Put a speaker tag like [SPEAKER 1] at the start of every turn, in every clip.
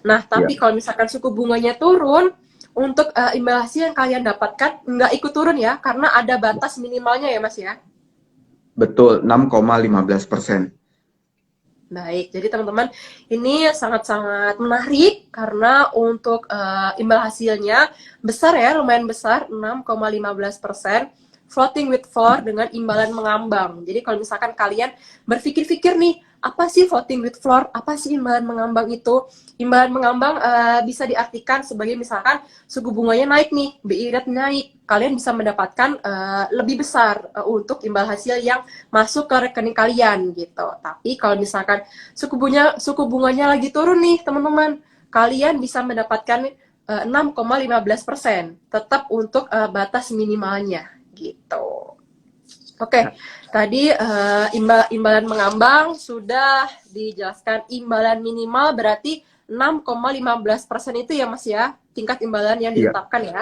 [SPEAKER 1] Nah,
[SPEAKER 2] Ya,
[SPEAKER 1] tapi kalau misalkan suku bunganya turun, untuk imbal hasil yang kalian dapatkan nggak ikut turun ya, karena ada batas minimalnya ya Mas ya.
[SPEAKER 2] betul 6,15%.
[SPEAKER 1] Baik, jadi teman-teman ini sangat-sangat menarik karena untuk imbal hasilnya besar ya, lumayan besar 6,15%, floating with floor dengan imbalan mengambang. Jadi kalau misalkan kalian berpikir-pikir nih, apa sih floating with floor? Apa sih imbalan mengambang itu? Imbalan mengambang bisa diartikan sebagai misalkan suku bunganya naik nih, BI rate naik, kalian bisa mendapatkan lebih besar untuk imbal hasil yang masuk ke rekening kalian gitu. Tapi kalau misalkan suku bunganya lagi turun nih teman-teman, kalian bisa mendapatkan 6,15%, tetap untuk batas minimalnya gitu. Oke, tadi imbalan mengambang sudah dijelaskan. Imbalan minimal berarti 6,15% itu ya Mas ya, tingkat imbalan yang
[SPEAKER 2] Iya,
[SPEAKER 1] ditetapkan ya.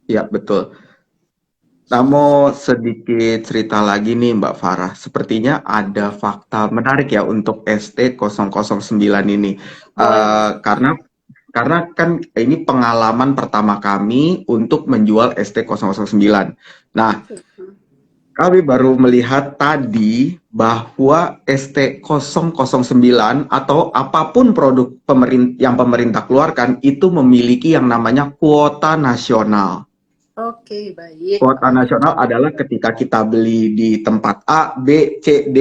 [SPEAKER 2] iya betul. Namun sedikit cerita lagi nih Mbak Farah. Sepertinya ada
[SPEAKER 1] Oke,
[SPEAKER 2] fakta menarik ya untuk ST009 ini.
[SPEAKER 1] boleh boleh.
[SPEAKER 2] Karena kan ini pengalaman pertama kami untuk menjual ST009. Nah, kami baru melihat tadi bahwa ST009 atau apapun produk yang pemerintah keluarkan itu memiliki yang namanya kuota nasional.
[SPEAKER 1] Oke, baik.
[SPEAKER 2] Kuota nasional adalah ketika kita beli di tempat A, B, C, D,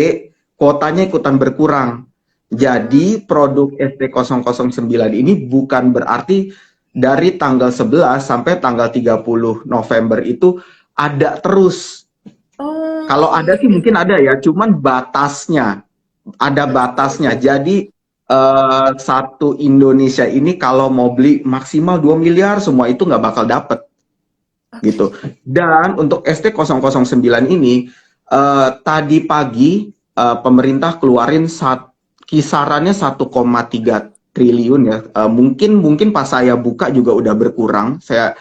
[SPEAKER 2] kuotanya ikutan berkurang.
[SPEAKER 1] Hmm,
[SPEAKER 2] Jadi produk ST009 ini bukan berarti dari tanggal 11 sampai tanggal 30 November itu ada terus. Kalau
[SPEAKER 1] oke.
[SPEAKER 2] ada sih mungkin ada ya, cuman batasnya, ada batasnya.
[SPEAKER 1] Oke.
[SPEAKER 2] Jadi satu Indonesia ini kalau mau beli maksimal 2 miliar semua itu nggak bakal dapet gitu. Dan untuk ST009 ini tadi pagi pemerintah keluarin kisarannya 1,3 triliun ya. Mungkin pas saya buka juga udah berkurang. Saya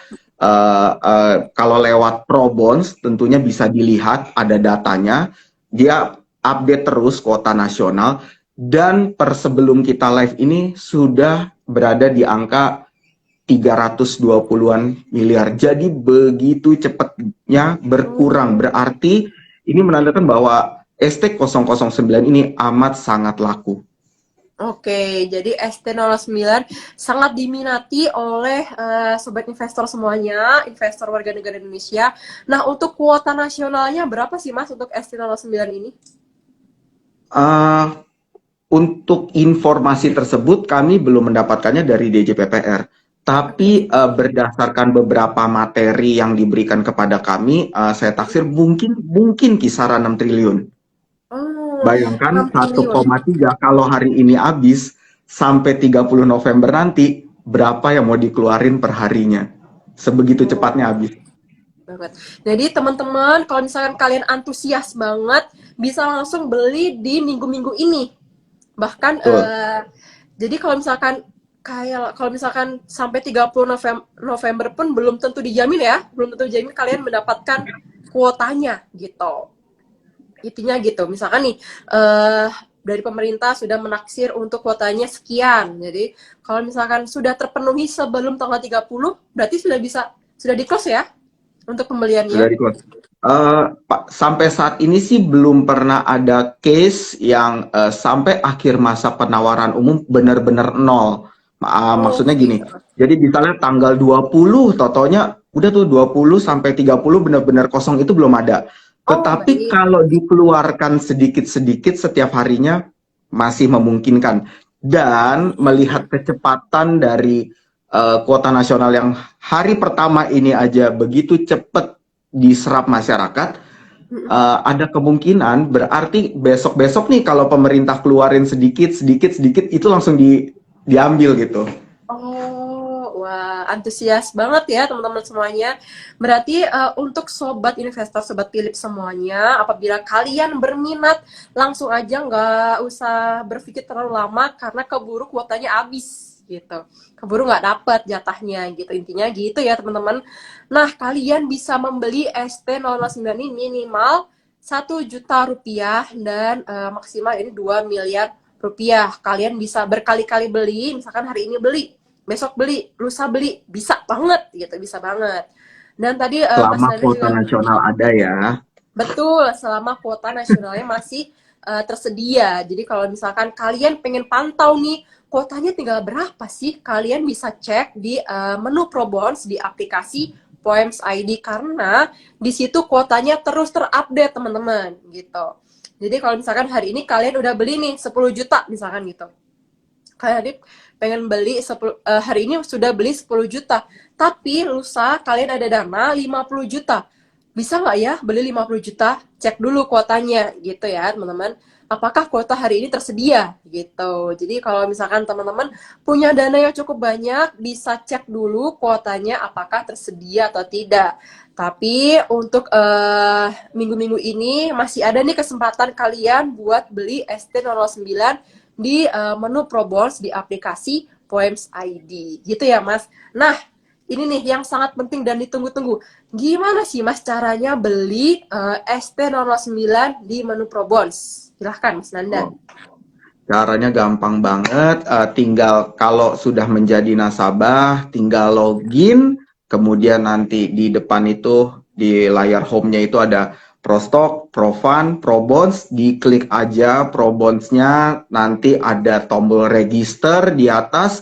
[SPEAKER 2] kalau lewat Probonds tentunya bisa dilihat ada datanya. Dia update terus kuota nasional dan per sebelum kita live ini sudah berada di angka 320-an miliar. Jadi begitu cepatnya berkurang.
[SPEAKER 1] Oh,
[SPEAKER 2] Berarti ini menandakan bahwa ST009 ini amat sangat laku.
[SPEAKER 1] oke, jadi ST09 sangat diminati oleh sobat investor semuanya, investor warga negara Indonesia. Nah, untuk kuota nasionalnya berapa sih Mas untuk ST09 ini?
[SPEAKER 2] Uh, untuk informasi tersebut kami belum mendapatkannya dari DJPPR. Tapi
[SPEAKER 1] Oke.
[SPEAKER 2] berdasarkan beberapa materi yang diberikan kepada kami, saya taksir mungkin kisaran 6 triliun.
[SPEAKER 1] Oh,
[SPEAKER 2] Bayangkan
[SPEAKER 1] 6 triliun.
[SPEAKER 2] 1,3 kalau hari ini habis sampai 30 November nanti berapa yang mau dikeluarin per harinya. Sebegitu cepatnya
[SPEAKER 1] Oh,
[SPEAKER 2] habis.
[SPEAKER 1] banget. Jadi teman-teman, kalau misalkan kalian antusias banget, bisa langsung beli di minggu-minggu ini. Bahkan
[SPEAKER 2] Betul.
[SPEAKER 1] jadi kalau misalkan sampai 30 November pun belum tentu dijamin ya, belum tentu dijamin kalian mendapatkan kuotanya gitu. Intinya gitu. Misalkan nih dari pemerintah sudah menaksir untuk kuotanya sekian. Jadi kalau misalkan sudah terpenuhi sebelum tanggal 30, berarti sudah di-close ya untuk
[SPEAKER 2] Sudah
[SPEAKER 1] pembeliannya.
[SPEAKER 2] di close. Pak, sampai saat ini sih belum pernah ada case yang sampai akhir masa penawaran umum benar-benar nol. Maksudnya
[SPEAKER 1] Oke.
[SPEAKER 2] gini, jadi misalnya tanggal 20, totonya udah tuh 20 sampai 30 benar-benar kosong itu belum ada.
[SPEAKER 1] Oh,
[SPEAKER 2] Tetapi
[SPEAKER 1] baik.
[SPEAKER 2] kalau dikeluarkan sedikit-sedikit setiap harinya masih memungkinkan. Dan melihat kecepatan dari kuota nasional yang hari pertama ini aja begitu cepat diserap masyarakat, ada kemungkinan berarti besok-besok nih kalau pemerintah keluarin sedikit, sedikit, sedikit itu langsung diambil gitu.
[SPEAKER 1] Oh, wah, antusias banget ya teman-teman semuanya. Berarti untuk sobat investor, sobat Philips semuanya, apabila kalian berminat, langsung aja nggak usah berpikir terlalu lama karena keburu kuotanya habis gitu. Keburu nggak dapet jatahnya gitu. Intinya gitu ya teman-teman. Nah, kalian bisa membeli ST009 ini minimal 1 juta rupiah dan maksimal ini 2 miliar rupiah. Kalian bisa berkali-kali beli, misalkan hari ini beli, besok beli, lusa beli, bisa banget gitu, bisa banget. Dan tadi Mas
[SPEAKER 2] Selama
[SPEAKER 1] Nanda
[SPEAKER 2] kuota
[SPEAKER 1] juga
[SPEAKER 2] nasional ada ya.
[SPEAKER 1] betul, selama kuota nasionalnya masih tersedia. Jadi kalau misalkan kalian pengen pantau nih, kuotanya tinggal berapa sih? Kalian bisa cek di menu Probonds di aplikasi Poems ID karena di situ kuotanya terus terupdate, teman-teman, gitu. Jadi kalau misalkan hari ini kalian udah beli nih 10 juta misalkan gitu. Kalian pengen beli 10, hari ini sudah beli 10 juta, tapi lusa kalian ada dana 50 juta. Bisa nggak ya beli 50 juta? Cek dulu kuotanya gitu ya, teman-teman. Apakah kuota hari ini tersedia gitu. Jadi kalau misalkan teman-teman punya dana yang cukup banyak, bisa cek dulu kuotanya apakah tersedia atau tidak. Tapi untuk minggu-minggu ini masih ada nih kesempatan kalian buat beli ST009 di menu Probonds di aplikasi Poems ID. Gitu ya, Mas. Nah, ini nih yang sangat penting dan ditunggu-tunggu. Gimana sih Mas caranya beli ST009 di menu Probonds? Silahkan Mas Nanda.
[SPEAKER 2] Oh, caranya gampang banget. Tinggal kalau sudah menjadi nasabah, tinggal login. Kemudian nanti di depan itu di layar home-nya itu ada Prostock, Profund, Probonds. Diklik aja Probonds-nya. Nanti ada tombol register di atas.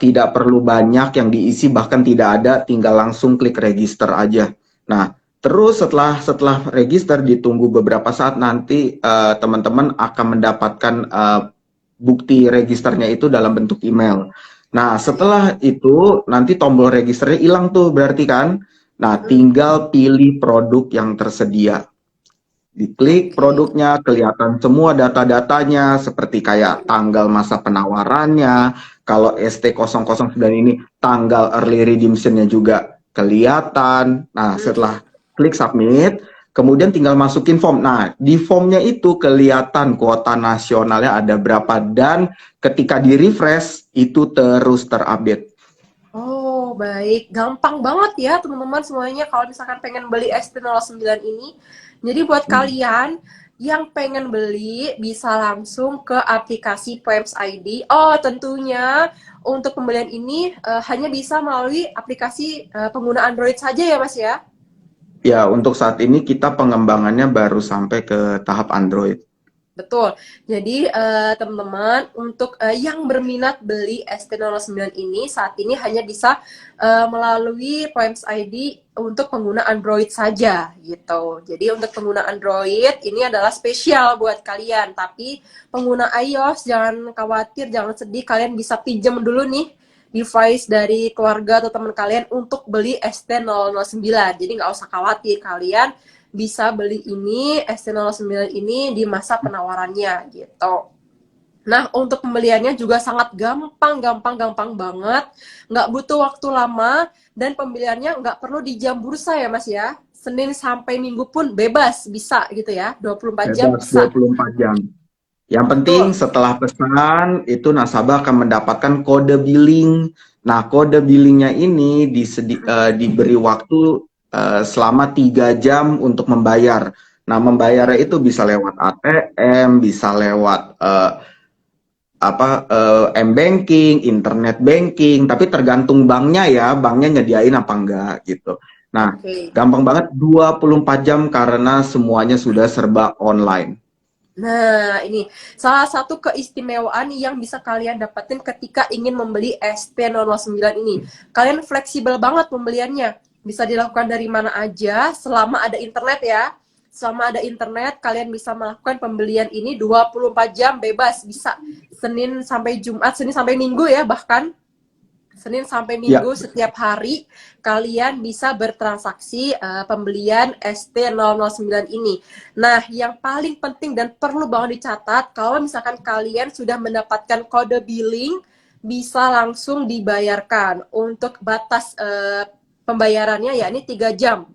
[SPEAKER 2] Tidak perlu banyak yang diisi, bahkan tidak ada, tinggal langsung klik register aja. Nah, terus setelah register ditunggu beberapa saat, nanti teman-teman akan mendapatkan bukti registernya itu dalam bentuk email. Nah, setelah itu nanti tombol registernya hilang tuh berarti kan. Nah, tinggal pilih produk yang tersedia. Diklik
[SPEAKER 1] Oke.
[SPEAKER 2] produknya, kelihatan semua data-datanya seperti kayak tanggal masa penawarannya. Kalau ST009 ini tanggal early redemption-nya juga kelihatan. Nah, setelah klik submit, kemudian tinggal masukin form. Nah, di formnya itu kelihatan kuota nasionalnya ada berapa dan ketika di-refresh itu terus terupdate.
[SPEAKER 1] Oh, baik. Gampang banget ya, teman-teman semuanya kalau misalkan pengen beli ST09 ini. Jadi buat kalian yang pengen beli bisa langsung ke aplikasi Poems ID. Oh, tentunya untuk pembelian ini hanya bisa melalui aplikasi pengguna Android saja ya, Mas ya?
[SPEAKER 2] Ya, untuk saat ini kita pengembangannya baru sampai ke tahap Android.
[SPEAKER 1] Betul. Jadi teman-teman untuk yang berminat beli ST009 ini saat ini hanya bisa melalui Poems ID untuk pengguna Android saja gitu. Jadi untuk pengguna Android ini adalah spesial buat kalian. Tapi pengguna iOS jangan khawatir, jangan sedih. Kalian bisa pinjam dulu nih device dari keluarga atau teman kalian untuk beli ST009. Jadi nggak usah khawatir, kalian bisa beli ini ST09 ini di masa penawarannya gitu. Nah, untuk pembeliannya juga sangat gampang banget. Nggak butuh waktu lama dan pembeliannya nggak perlu di jam bursa ya, Mas ya. Senin sampai Minggu pun bebas bisa gitu ya. 24 jam
[SPEAKER 2] Bebas
[SPEAKER 1] bisa.
[SPEAKER 2] 24 jam. Yang penting
[SPEAKER 1] Betul.
[SPEAKER 2] setelah pesan itu nasabah akan mendapatkan kode billing. Nah, kode billingnya ini diberi waktu selama 3 jam untuk membayar. Nah, membayarnya itu bisa lewat ATM, bisa lewat m-banking, internet banking, tapi tergantung banknya ya, banknya nyediain apa enggak gitu. Nah,
[SPEAKER 1] Oke.
[SPEAKER 2] gampang banget 24 jam karena semuanya sudah serba online.
[SPEAKER 1] Nah, ini salah satu keistimewaan yang bisa kalian dapetin ketika ingin membeli ST009 ini. Kalian fleksibel banget pembeliannya. Bisa dilakukan dari mana aja selama ada internet ya. Selama ada internet, kalian bisa melakukan pembelian ini 24 jam bebas. Bisa Senin sampai Jumat, Senin sampai Minggu ya bahkan. Senin sampai
[SPEAKER 2] Ya,
[SPEAKER 1] Minggu setiap hari kalian bisa bertransaksi pembelian ST009 ini. Nah, yang paling penting dan perlu banget dicatat, kalau misalkan kalian sudah mendapatkan kode billing, bisa langsung dibayarkan. Untuk batas pembayarannya ya ini 3 jam.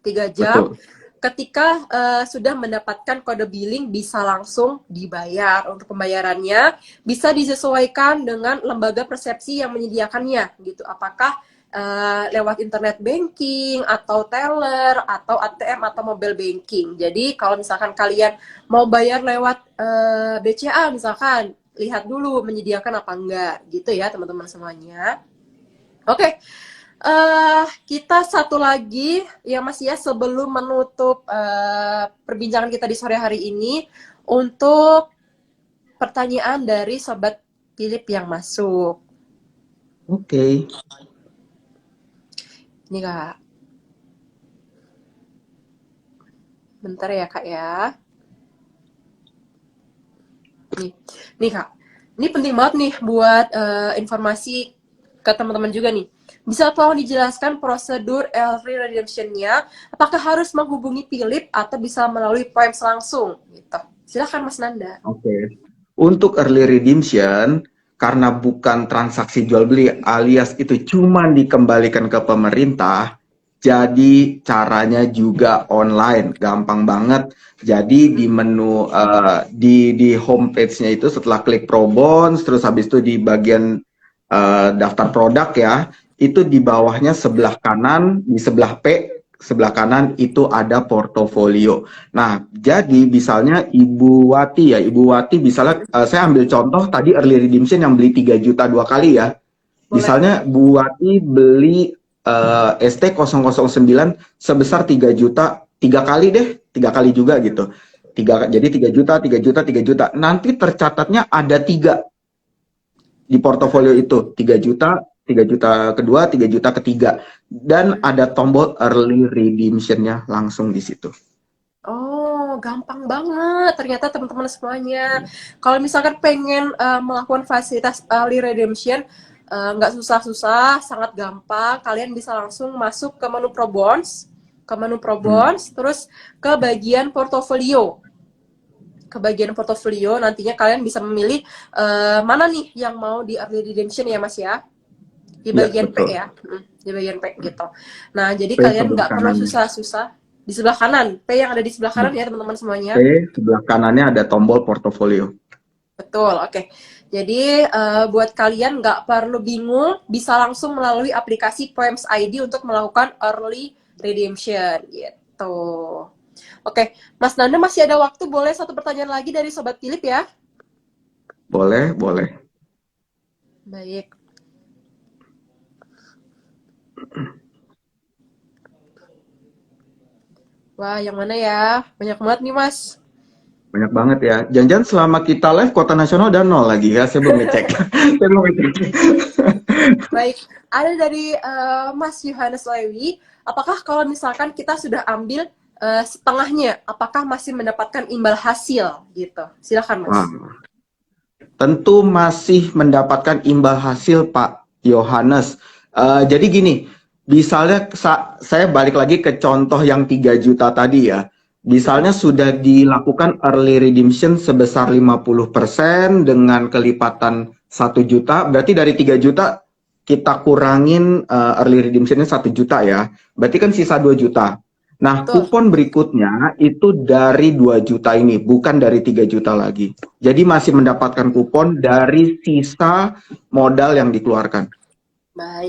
[SPEAKER 1] 3 jam
[SPEAKER 2] betul.
[SPEAKER 1] ketika sudah mendapatkan kode billing bisa langsung dibayar. Untuk pembayarannya bisa disesuaikan dengan lembaga persepsi yang menyediakannya gitu. Apakah lewat internet banking atau teller atau ATM atau mobile banking. Jadi kalau misalkan kalian mau bayar lewat BCA misalkan, lihat dulu menyediakan apa enggak gitu ya teman-teman semuanya. Oke. Kita satu lagi ya Mas ya sebelum menutup perbincangan kita di sore hari ini untuk pertanyaan dari Sobat Philip yang masuk.
[SPEAKER 2] Oke.
[SPEAKER 1] Ini Kak. Bentar ya Kak ya. Nih Kak. Ini penting banget nih buat informasi ke teman-teman juga nih. Bisa tolong dijelaskan prosedur early redemption-nya? Apakah harus menghubungi Philip atau bisa melalui points langsung? Gitu. Silahkan Mas Nanda.
[SPEAKER 2] Oke. Untuk early redemption, karena bukan transaksi jual beli alias itu cuma dikembalikan ke pemerintah, jadi caranya juga online, gampang banget. Jadi di menu di homepage-nya itu setelah klik Probonds, terus habis itu di bagian daftar produk ya, itu di bawahnya sebelah kanan, di sebelah sebelah kanan itu ada portofolio. Nah, jadi misalnya Ibu Wati ya, Ibu Wati misalnya saya ambil contoh tadi early redemption yang beli 3 juta 2 kali ya.
[SPEAKER 1] Boleh.
[SPEAKER 2] Misalnya Bu Wati beli ST009 sebesar 3 juta 3 kali deh, 3 kali juga gitu. Jadi 3 juta, 3 juta, 3 juta. Nanti tercatatnya ada 3 di portofolio itu, 3 juta, 3 juta kedua, 3 juta ketiga. Dan ada tombol early redemption-nya langsung di situ.
[SPEAKER 1] Oh, gampang banget ternyata teman-teman semuanya. Kalau misalkan pengen melakukan fasilitas early redemption, nggak susah-susah, sangat gampang. Kalian bisa langsung masuk ke menu Probonds, terus ke bagian portofolio. Ke bagian portofolio, nantinya kalian bisa memilih mana nih yang mau di early redemption ya Mas ya. Di bagian P ya. Di bagian P gitu. Nah, jadi
[SPEAKER 2] P
[SPEAKER 1] kalian nggak perlu
[SPEAKER 2] kanannya.
[SPEAKER 1] susah-susah. Di sebelah kanan, P yang ada di sebelah kanan ya teman-teman semuanya.
[SPEAKER 2] P sebelah kanannya ada tombol portofolio.
[SPEAKER 1] Betul, oke. Jadi buat kalian nggak perlu bingung, bisa langsung melalui aplikasi Poems ID untuk melakukan early redemption gitu. Oke, Mas Nanda masih ada waktu, boleh satu pertanyaan lagi dari Sobat Philip ya?
[SPEAKER 2] Boleh, boleh.
[SPEAKER 1] Baik. Wah, yang mana ya? Banyak banget nih, Mas.
[SPEAKER 2] Banyak banget ya. Jangan-jangan selama kita live kota nasional udah 0 lagi ya. Saya belum ngecek. Saya belum ngecek.
[SPEAKER 1] Baik, ada dari Mas Yohanes Lewi. Apakah kalau misalkan kita sudah ambil setengahnya, apakah masih mendapatkan imbal hasil gitu? Silakan Mas.
[SPEAKER 2] Wah. Tentu masih mendapatkan imbal hasil Pak Yohanes. Jadi gini, misalnya saya balik lagi ke contoh yang 3 juta tadi ya. Misalnya sudah dilakukan early redemption sebesar 50% dengan kelipatan 1 juta, berarti dari 3 juta kita kurangin early redemption-nya 1 juta ya. Berarti kan sisa 2 juta. Nah,
[SPEAKER 1] Betul.
[SPEAKER 2] kupon berikutnya itu dari 2 juta ini, bukan dari 3 juta lagi. Jadi masih mendapatkan kupon dari sisa modal yang dikeluarkan.
[SPEAKER 1] Baik.